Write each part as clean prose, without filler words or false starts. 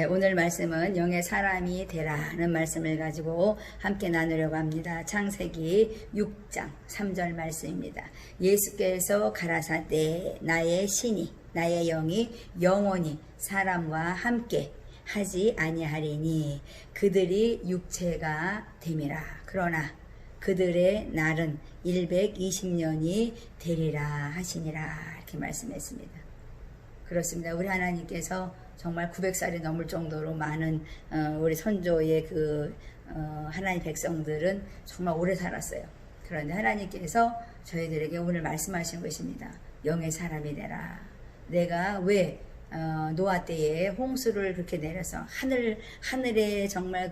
오늘 말씀은 영의 사람이 되라는 말씀을 가지고 함께 나누려고 합니다. 창세기 6장 3절 말씀입니다. 예수께서 가라사대 나의 신이 나의 영이 영원히 사람과 함께 하지 아니하리니 그들이 육체가 됨이라. 그러나 그들의 날은 120년이 되리라 하시니라. 이렇게 말씀했습니다. 그렇습니다. 우리 하나님께서 정말 900살이 넘을 정도로 많은 우리 선조의 하나님 백성들은 정말 오래 살았어요. 그런데 하나님께서 저희들에게 오늘 말씀하신 것입니다. 영의 사람이 되라. 내가 왜 노아 때에 홍수를 그렇게 내려서 하늘에 정말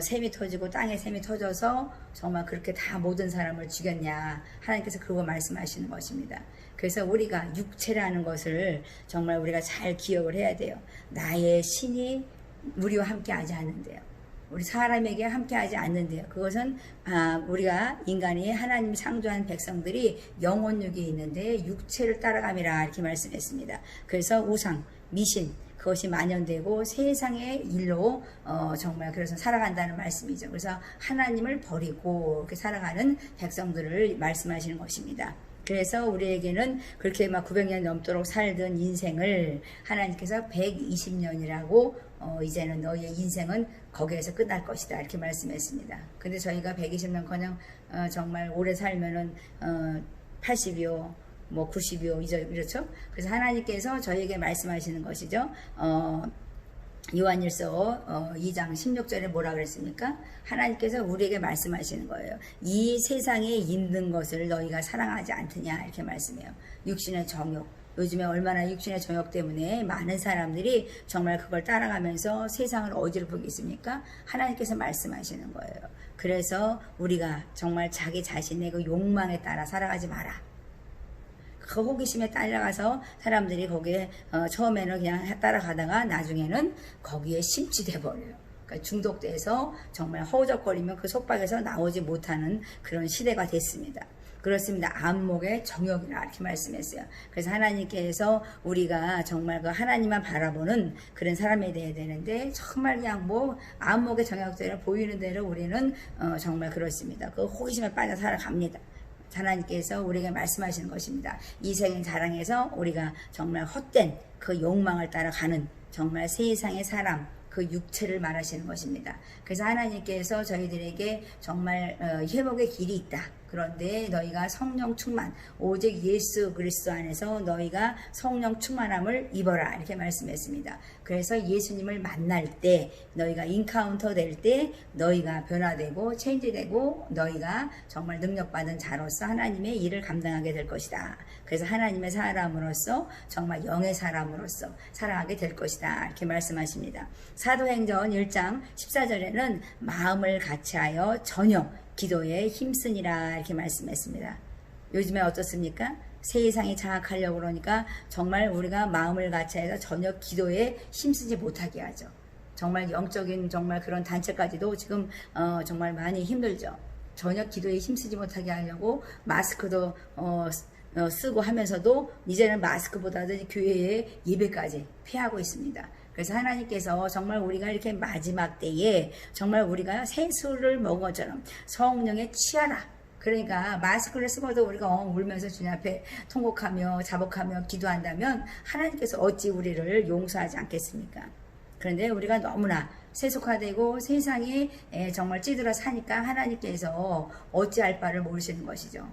샘이 터지고 땅에 샘이 터져서 정말 그렇게 다 모든 사람을 죽였냐. 하나님께서 그거 말씀하시는 것입니다. 그래서 우리가 육체라는 것을 정말 우리가 잘 기억을 해야 돼요. 나의 신이 우리와 함께 하지 않는데요. 우리 사람에게 함께 하지 않는데요. 그것은 우리가 인간이 하나님이 창조한 백성들이 영혼육이 있는데 육체를 따라감이라 이렇게 말씀했습니다. 그래서 우상, 미신 그것이 만연되고 세상의 일로 정말 그래서 살아간다는 말씀이죠. 그래서 하나님을 버리고 이렇게 살아가는 백성들을 말씀하시는 것입니다. 그래서 우리에게는 그렇게 막 900년 넘도록 살던 인생을 하나님께서 120년이라고 이제는 너희의 인생은 거기에서 끝날 것이다 이렇게 말씀했습니다. 근데 저희가 120년커녕 정말 오래 살면은 80이요 뭐 90이요 이렇죠. 그래서 하나님께서 저희에게 말씀하시는 것이죠. 요한일서 2장 16절에 뭐라 그랬습니까? 하나님께서 우리에게 말씀하시는 거예요. 이 세상에 있는 것을 너희가 사랑하지 않느냐 이렇게 말씀해요. 육신의 정욕. 요즘에 얼마나 육신의 정욕 때문에 많은 사람들이 정말 그걸 따라가면서 세상을 어지럽히고 있습니까? 하나님께서 말씀하시는 거예요. 그래서 우리가 정말 자기 자신의 그 욕망에 따라 살아가지 마라. 그 호기심에 따라가서 사람들이 거기에 처음에는 그냥 따라가다가 나중에는 거기에 심취돼 버려요. 그러니까 중독돼서 정말 허우적거리면 그 속박에서 나오지 못하는 그런 시대가 됐습니다. 그렇습니다. 안목의 정욕이라 이렇게 말씀했어요. 그래서 하나님께서 우리가 정말 그 하나님만 바라보는 그런 사람이 되어야 되는데 정말 그냥 뭐 안목의 정욕대로 보이는 대로 우리는 정말 그렇습니다. 그 호기심에 빠져 살아갑니다. 하나님께서 우리에게 말씀하시는 것입니다. 이 세상 자랑에서 우리가 정말 헛된 그 욕망을 따라가는 정말 세상의 사람 그 육체를 말하시는 것입니다. 그래서 하나님께서 저희들에게 정말 회복의 길이 있다. 그런데 너희가 성령 충만 오직 예수 그리스도 안에서 너희가 성령 충만함을 입어라 이렇게 말씀했습니다. 그래서 예수님을 만날 때 너희가 인카운터 될 때 너희가 변화되고 체인지되고 너희가 정말 능력받은 자로서 하나님의 일을 감당하게 될 것이다. 그래서 하나님의 사람으로서 정말 영의 사람으로서 살아가게 될 것이다 이렇게 말씀하십니다. 사도행전 1장 14절에는 마음을 같이하여 전혀 기도에 힘쓰니라 이렇게 말씀했습니다. 요즘에 어떻습니까? 세상이 장악하려고 그러니까 정말 우리가 마음을 같이해서 전혀 기도에 힘쓰지 못하게 하죠. 정말 영적인 정말 그런 단체까지도 지금 정말 많이 힘들죠. 전혀 기도에 힘쓰지 못하게 하려고 마스크도 쓰고 하면서도 이제는 마스크보다도 교회의 예배까지 피하고 있습니다. 그래서 하나님께서 정말 우리가 이렇게 마지막 때에 정말 우리가 세수를 먹은 것처럼 성령에 취하라. 그러니까 마스크를 쓰고도 우리가 울면서 주님 앞에 통곡하며 자복하며 기도한다면 하나님께서 어찌 우리를 용서하지 않겠습니까? 그런데 우리가 너무나 세속화되고 세상에 정말 찌들어 사니까 하나님께서 어찌할 바를 모르시는 것이죠.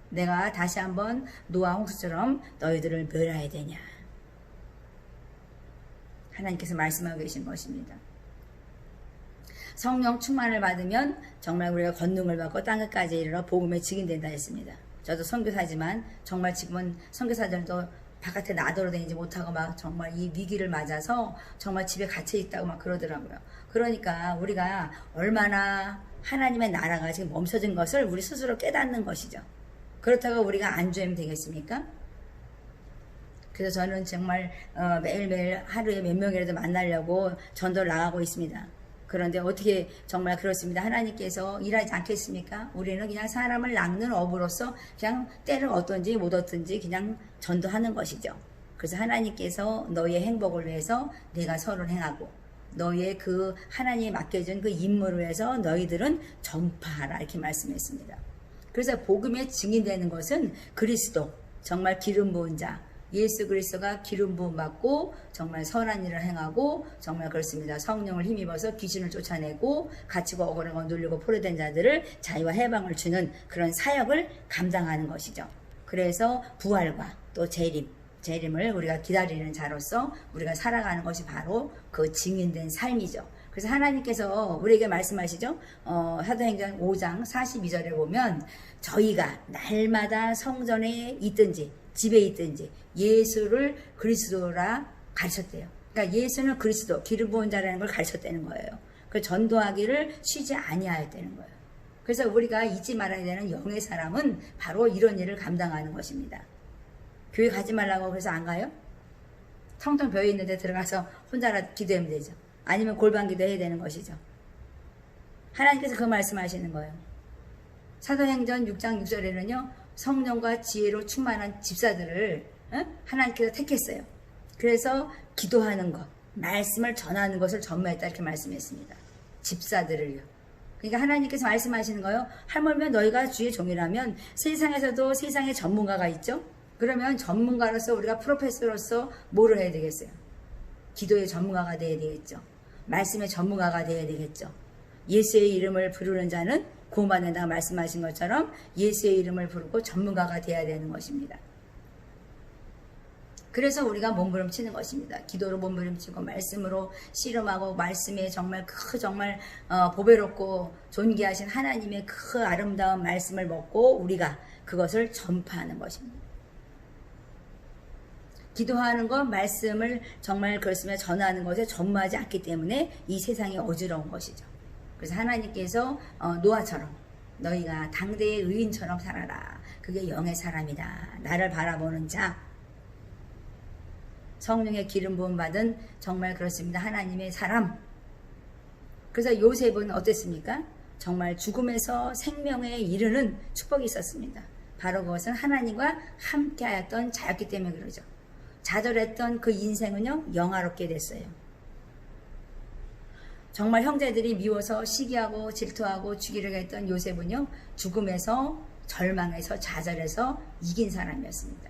내가 다시 한번 노아 홍수처럼 너희들을 멸하야 되냐. 하나님께서 말씀하고 계신 것입니다. 성령 충만을 받으면 정말 우리가 권능을 받고 땅끝까지 이르러 복음에 증인된다 했습니다. 저도 선교사지만 정말 지금은 선교사들도 바깥에 나돌아다니지 못하고 막 정말 이 위기를 맞아서 정말 집에 갇혀 있다고 막 그러더라고요. 그러니까 우리가 얼마나 하나님의 나라가 지금 멈춰진 것을 우리 스스로 깨닫는 것이죠. 그렇다고 우리가 안주하면 되겠습니까? 그래서 저는 정말 매일매일 하루에 몇 명이라도 만나려고 전도를 나가고 있습니다. 그런데 어떻게 정말 그렇습니다. 하나님께서 일하지 않겠습니까? 우리는 그냥 사람을 낚는 업으로서 그냥 때를 얻든지 못 얻든지 그냥 전도하는 것이죠. 그래서 하나님께서 너의 행복을 위해서 내가 선을 행하고 너의 그 하나님이 맡겨준 그 임무를 위해서 너희들은 전파하라 이렇게 말씀했습니다. 그래서 복음의 증인되는 것은 그리스도 정말 기름 부은 자 예수 그리스도가 기름 부음 받고 정말 선한 일을 행하고 정말 그렇습니다. 성령을 힘입어서 귀신을 쫓아내고 갇히고 억울하고 눌리고 포로된 자들을 자유와 해방을 주는 그런 사역을 감당하는 것이죠. 그래서 부활과 또 재림을 우리가 기다리는 자로서 우리가 살아가는 것이 바로 그 증인된 삶이죠. 그래서 하나님께서 우리에게 말씀하시죠. 사도행전 5장 42절에 보면 저희가 날마다 성전에 있든지 집에 있든지 예수를 그리스도라 가르쳤대요. 그러니까 예수는 그리스도 기름 부은 자라는 걸 가르쳤다는 거예요. 그 전도하기를 쉬지 아니하였다는 거예요. 그래서 우리가 잊지 말아야 되는 영의 사람은 바로 이런 일을 감당하는 것입니다. 교회 가지 말라고 그래서 안 가요? 텅텅 비어 있는데 들어가서 혼자라 기도하면 되죠. 아니면 골방 기도해야 되는 것이죠. 하나님께서 그 말씀하시는 거예요. 사도행전 6장 6절에는요. 성령과 지혜로 충만한 집사들을 하나님께서 택했어요. 그래서 기도하는 것, 말씀을 전하는 것을 전무했다 이렇게 말씀했습니다. 집사들을요. 그러니까 하나님께서 말씀하시는 거예요. 하물며 너희가 주의 종이라면 세상에서도 세상의 전문가가 있죠. 그러면 전문가로서 우리가 프로페서로서 뭐를 해야 되겠어요? 기도의 전문가가 되어야 되겠죠. 말씀의 전문가가 되어야 되겠죠. 예수의 이름을 부르는 자는 구원받는다고 말씀하신 것처럼 예수의 이름을 부르고 전문가가 되어야 되는 것입니다. 그래서 우리가 몸부림치는 것입니다. 기도로 몸부림치고 말씀으로 씨름하고 말씀에 정말 정말 보배롭고 존귀하신 하나님의 그 아름다운 말씀을 먹고 우리가 그것을 전파하는 것입니다. 기도하는 것, 말씀을 정말 그렇으면 전하는 것에 전무하지 않기 때문에 이 세상이 어지러운 것이죠. 그래서 하나님께서 노아처럼 너희가 당대의 의인처럼 살아라. 그게 영의 사람이다. 나를 바라보는 자. 성령의 기름 부음 받은 정말 그렇습니다. 하나님의 사람. 그래서 요셉은 어땠습니까? 정말 죽음에서 생명에 이르는 축복이 있었습니다. 바로 그것은 하나님과 함께하였던 자였기 때문에 그러죠. 좌절했던 그 인생은요 영화롭게 됐어요. 정말 형제들이 미워서 시기하고 질투하고 죽이려고 했던 요셉은요 죽음에서 절망해서 좌절해서 이긴 사람이었습니다.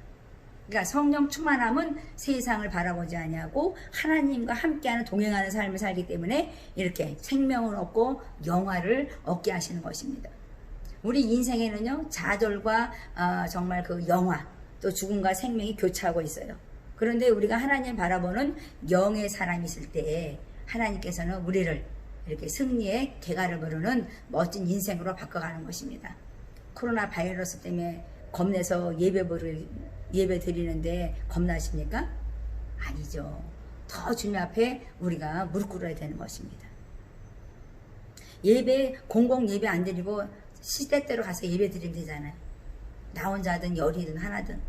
그러니까 성령 충만함은 세상을 바라보지 아니하고 하나님과 함께하는 동행하는 삶을 살기 때문에 이렇게 생명을 얻고 영화를 얻게 하시는 것입니다. 우리 인생에는요 좌절과 정말 그 영화 또 죽음과 생명이 교차하고 있어요. 그런데 우리가 하나님 바라보는 영의 사람이 있을 때 하나님께서는 우리를 이렇게 승리의 개가를 부르는 멋진 인생으로 바꿔가는 것입니다. 코로나 바이러스 때문에 겁내서 예배 드리는데 겁나십니까? 아니죠. 더 주님 앞에 우리가 무릎 꿇어야 되는 것입니다. 공공 예배 안 드리고 시대대로 가서 예배 드리면 되잖아요. 나 혼자든 열이든 하나든.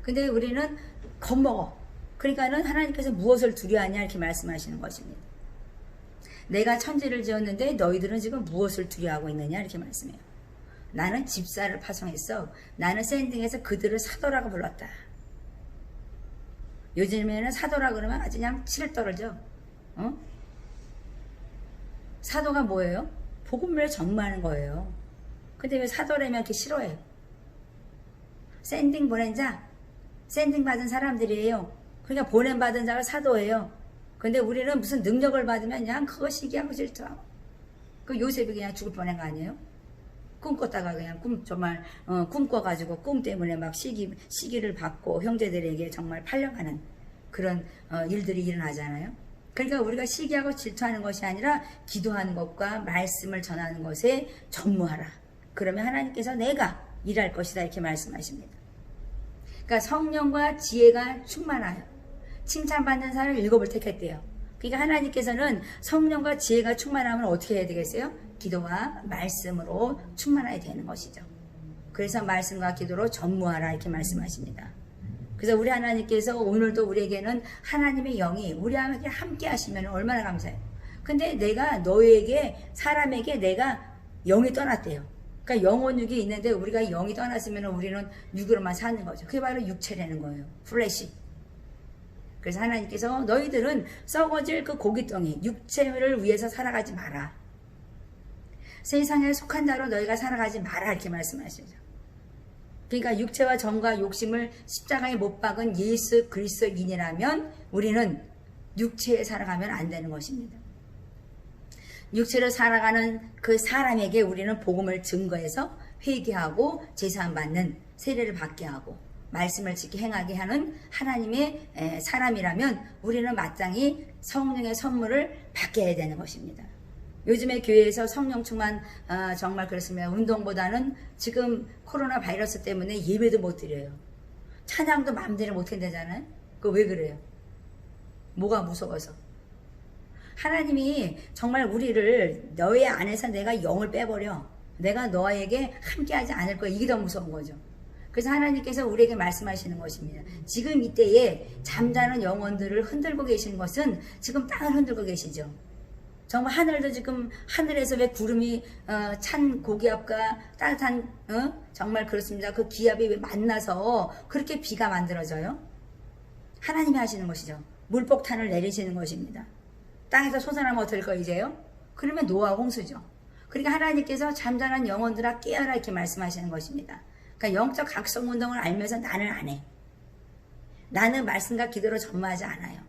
근데 우리는 겁먹어. 그러니까는 하나님께서 무엇을 두려워하냐 이렇게 말씀하시는 것입니다. 내가 천지를 지었는데 너희들은 지금 무엇을 두려워하고 있느냐 이렇게 말씀해요. 나는 집사를 파송했어. 나는 샌딩해서 그들을 사도라고 불렀다. 요즘에는 사도라 그러면 아주 그냥 치를 떨어져. 사도가 뭐예요? 복음을 전무하는 거예요. 근데 왜 사도라면 이렇게 싫어해요? 샌딩 보낸 자, 샌딩 받은 사람들이에요. 그러니까 보냄받은 자가 사도예요. 근데 우리는 무슨 능력을 받으면 그냥 그거 시기하고 질투하고. 그 요셉이 그냥 죽을 뻔한 거 아니에요? 꿈꿨다가 그냥 꿈꿔가지고 꿈 때문에 막 시기를 받고 형제들에게 정말 팔려가는 그런 일들이 일어나잖아요. 그러니까 우리가 시기하고 질투하는 것이 아니라 기도하는 것과 말씀을 전하는 것에 전무하라. 그러면 하나님께서 내가 일할 것이다 이렇게 말씀하십니다. 그러니까 성령과 지혜가 충만하여 칭찬받는 사람을 7을 택했대요. 그러니까 하나님께서는 성령과 지혜가 충만하면 어떻게 해야 되겠어요? 기도와 말씀으로 충만해야 되는 것이죠. 그래서 말씀과 기도로 전무하라 이렇게 말씀하십니다. 그래서 우리 하나님께서 오늘도 우리에게는 하나님의 영이 우리와 함께 하시면 얼마나 감사해요. 근데 내가 너에게 사람에게 내가 영이 떠났대요. 그러니까 영혼 육이 있는데 우리가 영이 떠났으면 우리는 육으로만 사는 거죠. 그게 바로 육체라는 거예요. 플래시. 그래서 하나님께서 너희들은 썩어질 그 고깃덩이 육체를 위해서 살아가지 마라. 세상에 속한 자로 너희가 살아가지 마라 이렇게 말씀하시죠. 그러니까 육체와 정과 욕심을 십자가에 못 박은 예수 그리스도인이라면 우리는 육체에 살아가면 안 되는 것입니다. 육체로 살아가는 그 사람에게 우리는 복음을 증거해서 회개하고 제사함 받는 세례를 받게 하고 말씀을 지키 행하게 하는 하나님의 사람이라면 우리는 마땅히 성령의 선물을 받게 되는 것입니다. 요즘에 교회에서 성령 충만 정말 그렇습니다. 운동보다는 지금 코로나 바이러스 때문에 예배도 못 드려요. 찬양도 마음대로 못 한다잖아요. 그거 왜 그래요? 뭐가 무서워서? 하나님이 정말 우리를 너의 안에서 내가 영을 빼버려. 내가 너에게 함께하지 않을 거야. 이게 더 무서운 거죠. 그래서 하나님께서 우리에게 말씀하시는 것입니다. 지금 이때에 잠자는 영혼들을 흔들고 계신 것은 지금 땅을 흔들고 계시죠. 정말 하늘도 지금 하늘에서 왜 구름이 찬 고기압과 따뜻한 정말 그렇습니다. 그 기압이 왜 만나서 그렇게 비가 만들어져요? 하나님이 하시는 것이죠. 물폭탄을 내리시는 것입니다. 땅에서 솟아나면 어떨 거 이제요? 그러면 노아 홍수죠. 그러니까 하나님께서 잠자는 영혼들아 깨어라 이렇게 말씀하시는 것입니다. 그러니까 영적 각성 운동을 알면서 나는 안 해. 나는 말씀과 기도로 전무하지 않아요.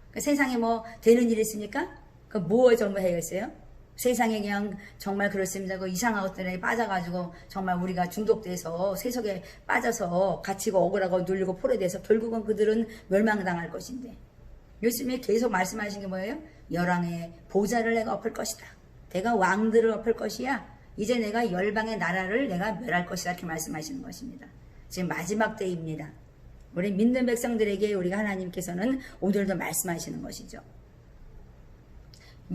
그러니까 세상에 뭐 되는 일이 있습니까? 그 뭐 전무해야겠어요? 세상에 그냥 정말 그렇습니다. 그 이상한 것들에 빠져가지고 정말 우리가 중독돼서 세속에 빠져서 갇히고 억울하고 눌리고 포로돼서 결국은 그들은 멸망당할 것인데 요즘에 계속 말씀하신 게 뭐예요? 열왕의 보좌를 내가 엎을 것이다. 내가 왕들을 엎을 것이야. 이제 내가 열방의 나라를 내가 멸할 것이다. 이렇게 말씀하시는 것입니다. 지금 마지막 때입니다. 우리 믿는 백성들에게 우리가 하나님께서는 오늘도 말씀하시는 것이죠.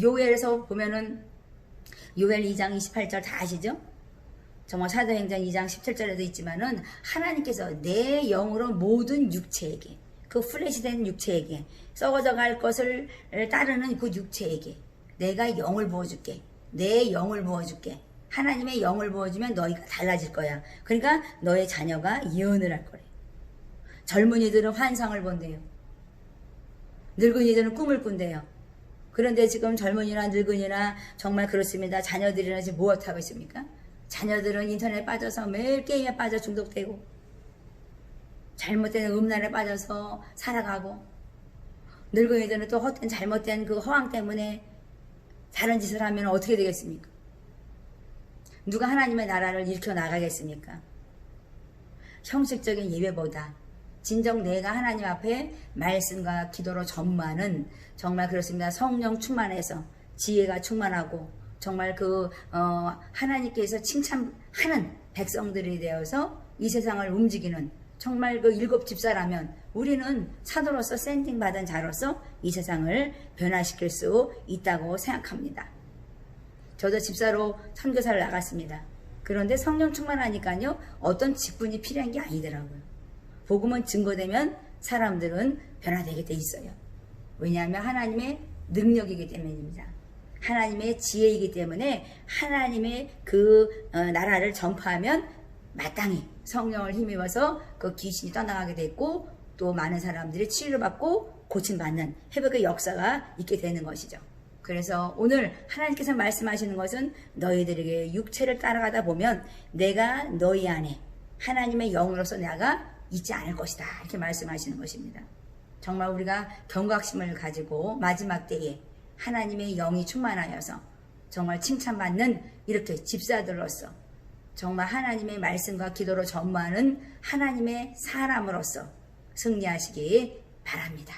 요엘에서 보면은 요엘 2장 28절 다 아시죠? 정말 사도행전 2장 17절에도 있지만은 하나님께서 내 영으로 모든 육체에게 그 플래시 된 육체에게 썩어져 갈 것을 따르는 그 육체에게 내가 영을 부어줄게. 내 영을 부어줄게. 하나님의 영을 부어주면 너희가 달라질 거야. 그러니까 너의 자녀가 예언을 할 거래. 젊은이들은 환상을 본대요. 늙은이들은 꿈을 꾼대요. 그런데 지금 젊은이나 늙은이나 정말 그렇습니다. 자녀들이나 지금 무엇하고 있습니까? 자녀들은 인터넷에 빠져서 매일 게임에 빠져 중독되고 잘못된 음란에 빠져서 살아가고 늙은이들은 또 헛된 잘못된 그 허황 때문에 다른 짓을 하면 어떻게 되겠습니까? 누가 하나님의 나라를 일으켜 나가겠습니까? 형식적인 예배보다 진정 내가 하나님 앞에 말씀과 기도로 전무하는 정말 그렇습니다. 성령 충만해서 지혜가 충만하고 정말 하나님께서 칭찬하는 백성들이 되어서 이 세상을 움직이는 정말 그 일곱 집사라면 우리는 사도로서 샌딩 받은 자로서 이 세상을 변화시킬 수 있다고 생각합니다. 저도 집사로 선교사를 나갔습니다. 그런데 성령 충만하니까요 어떤 직분이 필요한 게 아니더라고요. 복음은 증거되면 사람들은 변화되게 돼 있어요. 왜냐하면 하나님의 능력이기 때문입니다. 하나님의 지혜이기 때문에 하나님의 나라를 전파하면 마땅히 성령을 힘입어서 그 귀신이 떠나가게 됐고 또 많은 사람들이 치유를 받고 고침받는 회복의 역사가 있게 되는 것이죠. 그래서 오늘 하나님께서 말씀하시는 것은 너희들에게 육체를 따라가다 보면 내가 너희 안에 하나님의 영으로서 내가 있지 않을 것이다. 이렇게 말씀하시는 것입니다. 정말 우리가 경각심을 가지고 마지막 때에 하나님의 영이 충만하여서 정말 칭찬받는 이렇게 집사들로서 정말 하나님의 말씀과 기도로 전무하는 하나님의 사람으로서 승리하시기 바랍니다.